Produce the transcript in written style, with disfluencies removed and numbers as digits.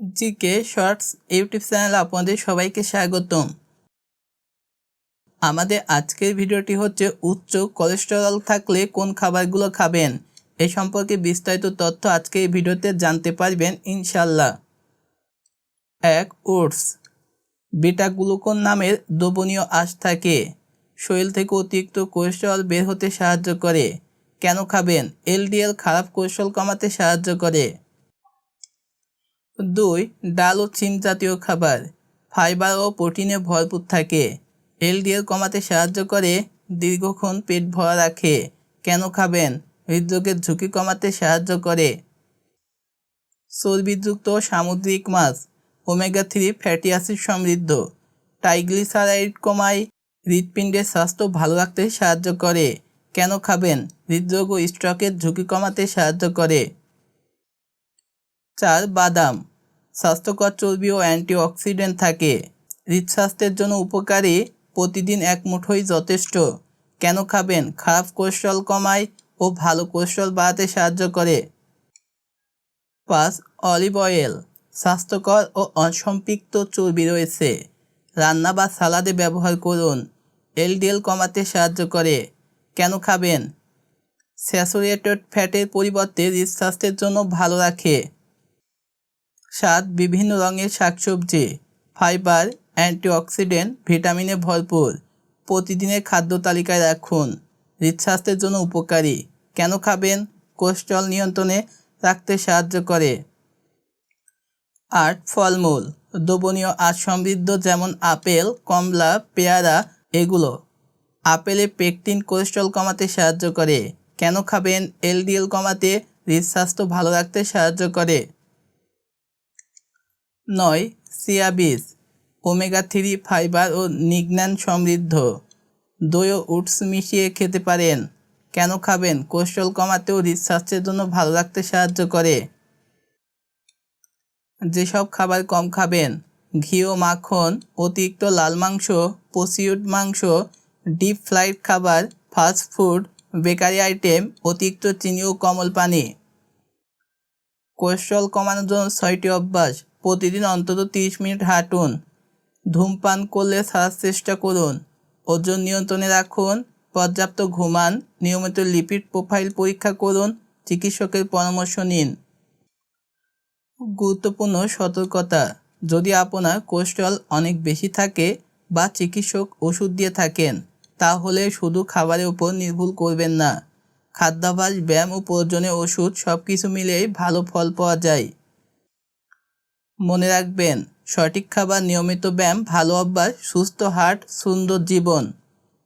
GK shorts YouTube চ্যানেলে আপনাদের সবাইকে স্বাগতম। আমাদের আজকের ভিডিওটি হচ্ছে উচ্চ কোলেস্টেরল থাকলে কোন খাবারগুলো খাবেন এ সম্পর্কে বিস্তারিত তথ্য আজকে এই ভিডিওতে জানতে পারবেন ইনশাল্লাহ। 1. ওটস। বিটা গ্লুকোন নামের দ্রবণীয় আঁশ থাকে, শরীর থেকে অতিরিক্ত কোলেস্টেরল বের হতে সাহায্য করে। কেন খাবেন? এলডিএল খারাপ কোলেস্টেরল কমাতে সাহায্য করে। 2. ডাল ও শিম জাতীয় খাবার, ফাইবার ও প্রোটিনে ভরপুর থাকে, এলডিএল কমাতে সাহায্য করে, দীর্ঘক্ষণ পেট ভরা রাখে। কেন খাবেন? হৃদরোগের ঝুঁকি কমাতে সাহায্য করে। চর্বিযুক্ত সামুদ্রিক মাছ, ওমেগা 3 ফ্যাটি অ্যাসিড সমৃদ্ধ, ট্রাইগ্লিসারাইড কমায়, হৃৎপিণ্ডের স্বাস্থ্য ভালো রাখতে সাহায্য করে। কেন খাবেন? হৃদরোগ ও স্ট্রোকের ঝুঁকি কমাতে সাহায্য করে। 4. বাদাম, স্বাস্থ্যকর চর্বি ও অ্যান্টিঅক্সিডেন্ট থাকে, হৃদস্বাস্থ্যের জন্য উপকারী, প্রতিদিন এক মুঠোই যথেষ্ট। কেন খাবেন? খারাপ কোলেস্টেরল কমায় ও ভালো কোলেস্টেরল বাড়াতে সাহায্য করে। 5. অলিভ অয়েল, স্বাস্থ্যকর ও অসম্পৃক্ত চর্বি রয়েছে, রান্না বা সালাদে ব্যবহার করুন, এলডিএল কমাতে সাহায্য করে। কেন খাবেন? স্যাচুরেটেড ফ্যাটের পরিবর্তে হৃদস্বাস্থ্যের জন্য ভালো রাখে। 7. বিভিন্ন রঙের শাকসবজি, ফাইবার, অ্যান্টিঅক্সিডেন্ট, ভিটামিনে ভরপুর, প্রতিদিনের খাদ্য তালিকায় রাখুন, হৃদস্বাস্থ্যের জন্য উপকারী। কেন খাবেন? কোলেস্টেরল নিয়ন্ত্রণে রাখতে সাহায্য করে। 8. ফলমূল, দ্রবণীয় আঁশ সমৃদ্ধ, যেমন আপেল, কমলা, পেয়ারা এগুলো। আপেলে পেকটিন কোলেস্টেরল কমাতে সাহায্য করে। কেন খাবেন? এলডিএল কমাতে, হৃদস্বাস্থ্য ভালো রাখতে সাহায্য করে। 9. চিয়া বীজ, ওমেগা 3 ফাইবার ও লিগন্যান সমৃদ্ধ, দই ও ওটস মিশিয়ে খেতে পারেন। কেন খাবেন? কোলেস্টেরল কমাতে ও হৃদস্বাস্থ্যের জন্য ভালো রাখতে সাহায্য করে। যেসব খাবার কম খাবেন: ঘি ও মাখন, অতিরিক্ত লাল মাংস, প্রসিউড মাংস, ডিপ ফ্রাইড খাবার, ফাস্ট ফুড, বেকারি আইটেম, অতিরিক্ত চিনি ও কোমল পানি। কোলেস্টেরল কমানোর জন্য 6টি অভ্যাস: প্রতিদিন অন্তত 30 মিনিট হাঁটুন, ধূমপান করলে ছাড়ার চেষ্টা করুন, ওজন নিয়ন্ত্রণে রাখুন, পর্যাপ্ত ঘুমান, নিয়মিত লিপিড প্রোফাইল পরীক্ষা করুন, চিকিৎসকের পরামর্শ নিন। গুরুত্বপূর্ণ সতর্কতা: যদি আপনার কোলেস্টেরল অনেক বেশি থাকে বা চিকিৎসক ওষুধ দিয়ে থাকেন, তাহলে শুধু খাবারের উপর নির্ভর করবেন না। খাদ্যাভ্যাস, ব্যায়াম ও প্রয়োজনীয় ওষুধ সবকিছু মিলিয়েই ভালো ফল পাওয়া যায়। মনে রাখবেন, সঠিক খাবার, নিয়মিত ব্যায়াম, ভালো অভ্যাস, সুস্থ হার্ট, সুন্দর জীবন।